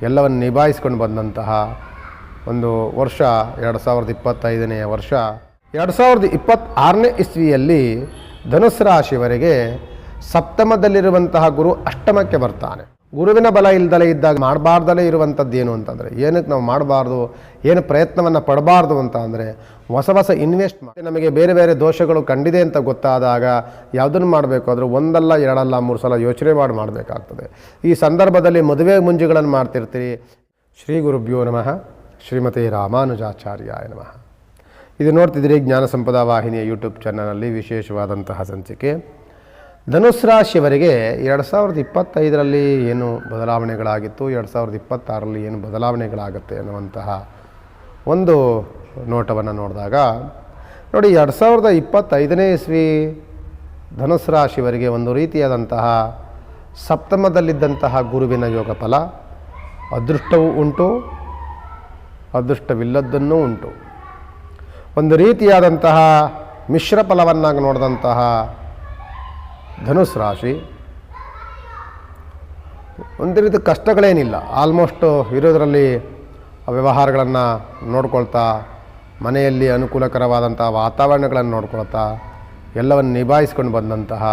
ಎಲ್ಲವನ್ನು ನಿಭಾಯಿಸ್ಕೊಂಡು ಬಂದಂತಹ ಒಂದು ವರ್ಷ 2025ನೇ ವರ್ಷ. 2026ನೇ ಇಸ್ವಿಯಲ್ಲಿ ಧನುಸ್ಸು ರಾಶಿಯವರಿಗೆ ಸಪ್ತಮದಲ್ಲಿರುವಂತಹ ಗುರು ಅಷ್ಟಮಕ್ಕೆ ಬರ್ತಾನೆ. ಗುರುವಿನ ಬಲ ಇಲ್ದಲೇ ಇದ್ದಾಗ ಮಾಡಬಾರ್ದಲೇ ಇರುವಂಥದ್ದು ಏನು ಅಂತಂದರೆ, ಏನಕ್ಕೆ ನಾವು ಮಾಡಬಾರ್ದು, ಏನು ಪ್ರಯತ್ನವನ್ನು ಪಡಬಾರ್ದು ಅಂತ ಅಂದರೆ ಹೊಸ ಹೊಸ ಇನ್ವೆಸ್ಟ್ ಮಾಡಿ. ನಮಗೆ ಬೇರೆ ಬೇರೆ ದೋಷಗಳು ಕಂಡಿದೆ ಅಂತ ಗೊತ್ತಾದಾಗ ಯಾವುದನ್ನು ಮಾಡಬೇಕು ಆದರೂ ಒಂದಲ್ಲ ಎರಡಲ್ಲ 3 ಸಲ ಯೋಚನೆ ಮಾಡಬೇಕಾಗ್ತದೆ. ಈ ಸಂದರ್ಭದಲ್ಲಿ ಮದುವೆ ಮುಂಜಿಗಳನ್ನು ಮಾಡ್ತಿರ್ತೀರಿ. ಶ್ರೀ ಗುರುಭ್ಯೋ ನಮಃ. ಶ್ರೀಮತಿ ರಾಮಾನುಜಾಚಾರ್ಯಾಯ ನಮಃ. ಇದು ನೋಡ್ತಿದ್ದೀರಿ ಜ್ಞಾನ ಸಂಪದ ವಾಹಿನಿಯ ಯೂಟ್ಯೂಬ್ ಚಾನಲಲ್ಲಿ ವಿಶೇಷವಾದಂತಹ ಸಂಚಿಕೆ. ಧನುಸ್ಸು ರಾಶಿಯವರಿಗೆ 2025ರಲ್ಲಿ ಏನು ಬದಲಾವಣೆಗಳಾಗಿತ್ತು, 2026ರಲ್ಲಿ ಏನು ಬದಲಾವಣೆಗಳಾಗುತ್ತೆ ಅನ್ನುವಂತಹ ಒಂದು ನೋಟವನ್ನು ನೋಡಿದಾಗ ನೋಡಿ, 2025ನೇ ಇಸ್ವಿ ಧನುಸ್ಸು ರಾಶಿಯವರಿಗೆ ಒಂದು ರೀತಿಯಾದಂತಹ ಸಪ್ತಮದಲ್ಲಿದ್ದಂತಹ ಗುರುವಿನ ಯೋಗ ಫಲ, ಅದೃಷ್ಟವೂ ಉಂಟು, ಅದೃಷ್ಟವಿಲ್ಲದ್ದನ್ನೂ ಉಂಟು. ಒಂದು ರೀತಿಯಾದಂತಹ ಮಿಶ್ರ ಫಲವನ್ನಾಗಿ ನೋಡಿದಂತಹ ಧನುಸ್ಸು ರಾಶಿ ಒಂದು ರೀತಿ ಕಷ್ಟಗಳೇನಿಲ್ಲ. ಆಲ್ಮೋಸ್ಟ್ ಇರೋದರಲ್ಲಿ ವ್ಯವಹಾರಗಳನ್ನು ನೋಡ್ಕೊಳ್ತಾ, ಮನೆಯಲ್ಲಿ ಅನುಕೂಲಕರವಾದಂಥ ವಾತಾವರಣಗಳನ್ನು ನೋಡ್ಕೊಳ್ತಾ ಎಲ್ಲವನ್ನು ನಿಭಾಯಿಸ್ಕೊಂಡು ಬಂದಂತಹ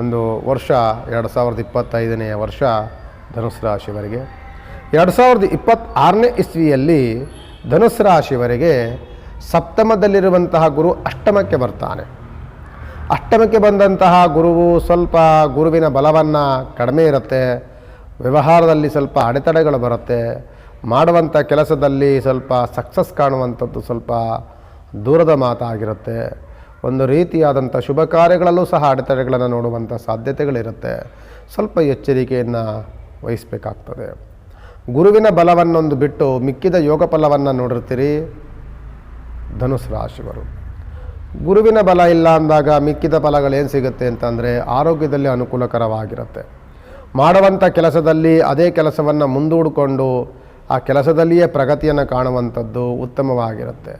ಒಂದು ವರ್ಷ 2025ನೇ ವರ್ಷ ಧನುಸ್ಸು ರಾಶಿಯವರಿಗೆ. 2026ನೇ ಇಸ್ವಿಯಲ್ಲಿ ಧನುಸ್ಸು ರಾಶಿಯವರಿಗೆ ಸಪ್ತಮದಲ್ಲಿರುವಂತಹ ಗುರು ಅಷ್ಟಮಕ್ಕೆ ಬರ್ತಾನೆ. ಅಷ್ಟಮಕ್ಕೆ ಬಂದಂತಹ ಗುರುವು ಸ್ವಲ್ಪ ಗುರುವಿನ ಬಲವನ್ನು ಕಡಿಮೆ ಇರುತ್ತೆ, ವ್ಯವಹಾರದಲ್ಲಿ ಸ್ವಲ್ಪ ಅಡೆತಡೆಗಳು ಬರುತ್ತೆ, ಮಾಡುವಂಥ ಕೆಲಸದಲ್ಲಿ ಸ್ವಲ್ಪ ಸಕ್ಸಸ್ ಕಾಣುವಂಥದ್ದು ಸ್ವಲ್ಪ ದೂರದ ಮಾತಾಗಿರುತ್ತೆ. ಒಂದು ರೀತಿಯಾದಂಥ ಶುಭ ಕಾರ್ಯಗಳಲ್ಲೂ ಸಹ ಅಡೆತಡೆಗಳನ್ನು ನೋಡುವಂಥ ಸಾಧ್ಯತೆಗಳಿರುತ್ತೆ. ಸ್ವಲ್ಪ ಎಚ್ಚರಿಕೆಯನ್ನು ವಹಿಸಬೇಕಾಗ್ತದೆ. ಗುರುವಿನ ಬಲವನ್ನೊಂದು ಬಿಟ್ಟು ಮಿಕ್ಕಿದ ಯೋಗ ಫಲವನ್ನು ನೋಡಿರ್ತೀರಿ ಧನುಸ್ಸು ರಾಶಿಯವರು. ಗುರುವಿನ ಬಲ ಇಲ್ಲ ಅಂದಾಗ ಮಿಕ್ಕಿದ ಫಲಗಳೇನು ಸಿಗುತ್ತೆ ಅಂತಂದರೆ ಆರೋಗ್ಯದಲ್ಲಿ ಅನುಕೂಲಕರವಾಗಿರುತ್ತೆ. ಮಾಡುವಂಥ ಕೆಲಸದಲ್ಲಿ ಅದೇ ಕೆಲಸವನ್ನು ಮುಂದೂಡಿಕೊಂಡು ಆ ಕೆಲಸದಲ್ಲಿಯೇ ಪ್ರಗತಿಯನ್ನು ಕಾಣುವಂಥದ್ದು ಉತ್ತಮವಾಗಿರುತ್ತೆ.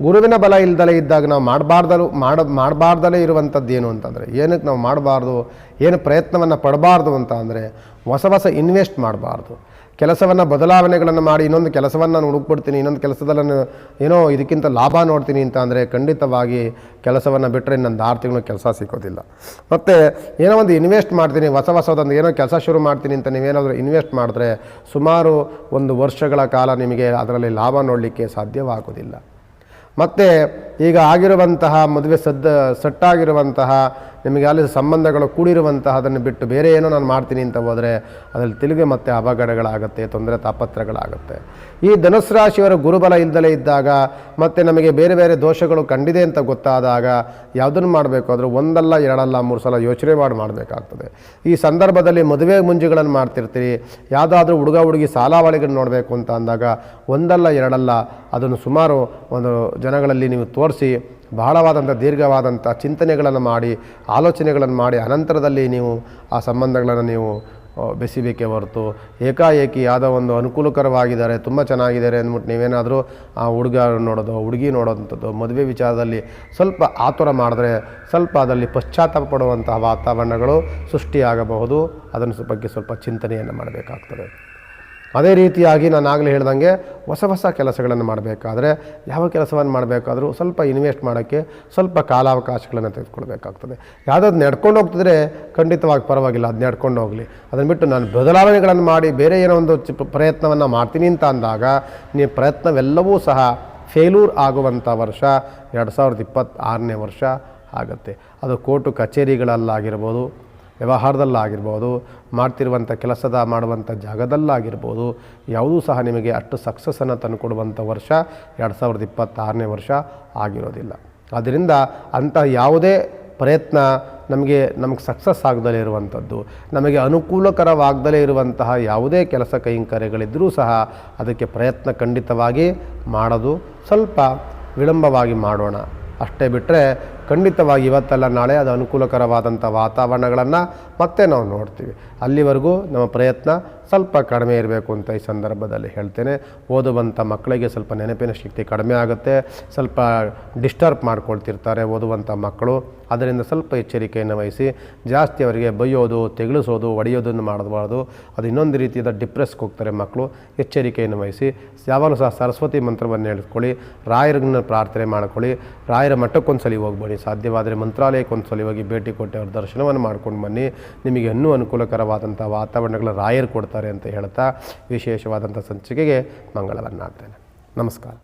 ಗುರುವಿನ ಬಲ ಇಲ್ದಲೇ ಇದ್ದಾಗ ನಾವು ಮಾಡಬಾರ್ದಲೇ ಇರುವಂಥದ್ದು ಏನು ಅಂತಂದರೆ, ಏನಕ್ಕೆ ನಾವು ಮಾಡಬಾರ್ದು, ಏನು ಪ್ರಯತ್ನವನ್ನು ಪಡಬಾರ್ದು ಅಂತ ಅಂದರೆ ಹೊಸ ಹೊಸ ಇನ್ವೆಸ್ಟ್ ಮಾಡಬಾರ್ದು. ಕೆಲಸವನ್ನು ಬದಲಾವಣೆಗಳನ್ನು ಮಾಡಿ ಇನ್ನೊಂದು ಕೆಲಸವನ್ನು ಹುಡುಕ್ಬಿಡ್ತೀನಿ, ಇನ್ನೊಂದು ಕೆಲಸದಲ್ಲಿ ಏನೋ ಇದಕ್ಕಿಂತ ಲಾಭ ನೋಡ್ತೀನಿ ಅಂತ ಅಂದರೆ ಖಂಡಿತವಾಗಿ ಕೆಲಸವನ್ನು ಬಿಟ್ಟರೆ ಇನ್ನೊಂದು 6 ತಿಂಗಳು ಕೆಲಸ ಸಿಗೋದಿಲ್ಲ. ಮತ್ತು ಏನೋ ಒಂದು ಇನ್ವೆಸ್ಟ್ ಮಾಡ್ತೀನಿ, ಹೊಸದೊಂದು ಏನೋ ಕೆಲಸ ಶುರು ಮಾಡ್ತೀನಿ ಅಂತ ನೀವೇನಾದರೂ ಇನ್ವೆಸ್ಟ್ ಮಾಡಿದ್ರೆ ಸುಮಾರು 1 ವರ್ಷಗಳ ಕಾಲ ನಿಮಗೆ ಅದರಲ್ಲಿ ಲಾಭ ನೋಡಲಿಕ್ಕೆ ಸಾಧ್ಯವಾಗೋದಿಲ್ಲ. ಮತ್ತು ಈಗ ಆಗಿರುವಂತಹ ಮದುವೆ ಸೆಟ್ಟಾಗಿರುವಂತಹ ನಿಮಗೆ ಅಲ್ಲಿ ಸಂಬಂಧಗಳು ಕೂಡಿರುವಂತಹ ಅದನ್ನು ಬಿಟ್ಟು ಬೇರೆ ಏನೋ ನಾನು ಮಾಡ್ತೀನಿ ಅಂತ ಹೋದರೆ ಅದರಲ್ಲಿ ತಿರುಗಿ ಮತ್ತೆ ಅಪಘಾತಗಳಾಗುತ್ತೆ, ತೊಂದರೆ ತಾಪತ್ರಗಳಾಗುತ್ತೆ. ಈ ಧನುಸ್ಸು ರಾಶಿಯವರ ಗುರುಬಲ ಇಲ್ದಲೇ ಇದ್ದಾಗ ಮತ್ತು ನಮಗೆ ಬೇರೆ ಬೇರೆ ದೋಷಗಳು ಕಂಡಿದೆ ಅಂತ ಗೊತ್ತಾದಾಗ ಯಾವುದನ್ನು ಮಾಡಬೇಕು ಆದರೂ ಒಂದಲ್ಲ ಎರಡಲ್ಲ 3 ಸಲ ಯೋಚನೆ ಮಾಡಬೇಕಾಗ್ತದೆ. ಈ ಸಂದರ್ಭದಲ್ಲಿ ಮದುವೆ ಮುಂಜಿಗಳನ್ನು ಮಾಡ್ತಿರ್ತೀರಿ. ಯಾವುದಾದ್ರೂ ಹುಡುಗಿ ಸಾಲಾವಳಿಗಳನ್ನು ನೋಡಬೇಕು ಅಂತ ಅಂದಾಗ ಒಂದಲ್ಲ ಎರಡಲ್ಲ ಅದನ್ನು ಸುಮಾರು ಒಂದು ಜನಗಳಲ್ಲಿ ನೀವು ತೋರಿಸಿ ಬಹಳವಾದಂಥ ದೀರ್ಘವಾದಂಥ ಚಿಂತನೆಗಳನ್ನು ಮಾಡಿ ಆಲೋಚನೆಗಳನ್ನು ಮಾಡಿ ಅನಂತರದಲ್ಲಿ ನೀವು ಆ ಸಂಬಂಧಗಳನ್ನು ನೀವು ಬೆಸಿಬೇಕೇ ಹೊರತು ಏಕಾಏಕಿ ಯಾವುದೋ ಒಂದು ಅನುಕೂಲಕರವಾಗಿದ್ದಾರೆ, ತುಂಬ ಚೆನ್ನಾಗಿದ್ದಾರೆ ಅಂದ್ಬಿಟ್ಟು ನೀವೇನಾದರೂ ಆ ಹುಡುಗಿ ನೋಡೋವಂಥದ್ದು ಮದುವೆ ವಿಚಾರದಲ್ಲಿ ಸ್ವಲ್ಪ ಆತುರ ಮಾಡಿದ್ರೆ ಸ್ವಲ್ಪ ಅದರಲ್ಲಿ ಪಶ್ಚಾತ್ತಾಪ ಪಡುವಂತಹ ವಾತಾವರಣಗಳು ಸೃಷ್ಟಿಯಾಗಬಹುದು. ಅದನ್ನು ಬಗ್ಗೆ ಸ್ವಲ್ಪ ಚಿಂತನೆಯನ್ನು ಮಾಡಬೇಕಾಗ್ತದೆ. ಅದೇ ರೀತಿಯಾಗಿ ನಾನು ಆಗಲೇ ಹೇಳ್ದಂಗೆ ಹೊಸ ಕೆಲಸಗಳನ್ನು ಮಾಡಬೇಕಾದ್ರೆ ಯಾವ ಕೆಲಸವನ್ನು ಮಾಡಬೇಕಾದ್ರೂ ಸ್ವಲ್ಪ ಇನ್ವೆಸ್ಟ್ ಮಾಡೋಕ್ಕೆ ಸ್ವಲ್ಪ ಕಾಲಾವಕಾಶಗಳನ್ನು ತೆಗೆದುಕೊಳ್ಬೇಕಾಗ್ತದೆ. ಯಾವುದಾದ್ರು ನಡ್ಕೊಂಡು ಹೋಗ್ತಿದ್ರೆ ಖಂಡಿತವಾಗಿ ಪರವಾಗಿಲ್ಲ, ಅದು ನಡ್ಕೊಂಡು ಹೋಗಲಿ. ಅದನ್ನು ಬಿಟ್ಟು ನಾನು ಬದಲಾವಣೆಗಳನ್ನು ಮಾಡಿ ಬೇರೆ ಏನೋ ಒಂದು ಪ್ರಯತ್ನವನ್ನು ಮಾಡ್ತೀನಿ ಅಂತ ಅಂದಾಗ ನೀವು ಪ್ರಯತ್ನವೆಲ್ಲವೂ ಸಹ ಫೇಲ್ಯೂರ್ ಆಗುವಂಥ ವರ್ಷ 2026ನೇ ವರ್ಷ ಆಗುತ್ತೆ. ಅದು ಕೋರ್ಟು ಕಚೇರಿಗಳಲ್ಲಾಗಿರ್ಬೋದು, ವ್ಯವಹಾರದಲ್ಲಾಗಿರ್ಬೋದು, ಮಾಡ್ತಿರುವಂಥ ಮಾಡುವಂಥ ಜಾಗದಲ್ಲಾಗಿರ್ಬೋದು, ಯಾವುದೂ ಸಹ ನಿಮಗೆ ಅಷ್ಟು ಸಕ್ಸಸ್ಸನ್ನು ತಂದುಕೊಡುವಂಥ ವರ್ಷ 2026ನೇ ವರ್ಷ ಆಗಿರೋದಿಲ್ಲ. ಆದ್ದರಿಂದ ಅಂಥ ಯಾವುದೇ ಪ್ರಯತ್ನ ನಮಗೆ ಸಕ್ಸಸ್ ಆಗದಲೇ ಇರುವಂಥದ್ದು, ನಮಗೆ ಅನುಕೂಲಕರವಾಗದಲೇ ಇರುವಂತಹ ಯಾವುದೇ ಕೆಲಸ ಕೈಂಕರ್ಯಗಳಿದ್ದರೂ ಸಹ ಅದಕ್ಕೆ ಪ್ರಯತ್ನ ಖಂಡಿತವಾಗಿ ಮಾಡೋದು ಸ್ವಲ್ಪ ವಿಳಂಬವಾಗಿ ಮಾಡೋಣ. ಅಷ್ಟೇ ಬಿಟ್ಟರೆ ಖಂಡಿತವಾಗಿ ಇವತ್ತಲ್ಲ ನಾಳೆ ಅದು ಅನುಕೂಲಕರವಾದಂಥ ವಾತಾವರಣಗಳನ್ನು ಮತ್ತೆ ನಾವು ನೋಡ್ತೀವಿ. ಅಲ್ಲಿವರೆಗೂ ನಮ್ಮ ಪ್ರಯತ್ನ ಸ್ವಲ್ಪ ಕಡಿಮೆ ಇರಬೇಕು ಅಂತ ಈ ಸಂದರ್ಭದಲ್ಲಿ ಹೇಳ್ತೇನೆ. ಓದುವಂಥ ಮಕ್ಕಳಿಗೆ ಸ್ವಲ್ಪ ನೆನಪಿನ ಶಕ್ತಿ ಕಡಿಮೆ ಆಗುತ್ತೆ, ಸ್ವಲ್ಪ ಡಿಸ್ಟರ್ಬ್ ಮಾಡ್ಕೊಳ್ತಿರ್ತಾರೆ ಓದುವಂಥ ಮಕ್ಕಳು. ಅದರಿಂದ ಸ್ವಲ್ಪ ಎಚ್ಚರಿಕೆಯನ್ನು ವಹಿಸಿ. ಜಾಸ್ತಿ ಅವರಿಗೆ ಬೈಯೋದು, ತೆಗಳಿಸೋದು, ಹೊಡೆಯೋದನ್ನು ಮಾಡಬಾರ್ದು. ಅದು ಇನ್ನೊಂದು ರೀತಿಯಾದ ಡಿಪ್ರೆಸ್ಗೆ ಹೋಗ್ತಾರೆ ಮಕ್ಕಳು. ಎಚ್ಚರಿಕೆಯನ್ನು ವಹಿಸಿ. ಯಾವಾಗಲೂ ಸಹ ಸರಸ್ವತಿ ಮಂತ್ರವನ್ನು ಹೇಳ್ಕೊಳ್ಳಿ, ರಾಯರನ್ನ ಪ್ರಾರ್ಥನೆ ಮಾಡ್ಕೊಳ್ಳಿ, ರಾಯರ ಮಠಕ್ಕೊಂದ್ಸಲಿ ಹೋಗ್ಬೇಡಿ, ಸಾಧ್ಯವಾದರೆ ಮಂತ್ರಾಲಯಕ್ಕೊಂದ್ಸಲಿ ಹೋಗಿ ಭೇಟಿ ಕೊಟ್ಟು ಅವ್ರ ದರ್ಶನವನ್ನು ಮಾಡ್ಕೊಂಡು ಬನ್ನಿ. ನಿಮಗೆ ಇನ್ನೂ ಅನುಕೂಲಕರವಾದಂಥ ವಾತಾವರಣಗಳ ರಾಯರು ಕೊಡ್ತಾರೆ ಅಂತ ಹೇಳ್ತಾ ವಿಶೇಷವಾದಂಥ ಸಂಚಿಕೆಗೆ ಮಂಗಳವನ್ನಾಗ್ತೇನೆ. ನಮಸ್ಕಾರ.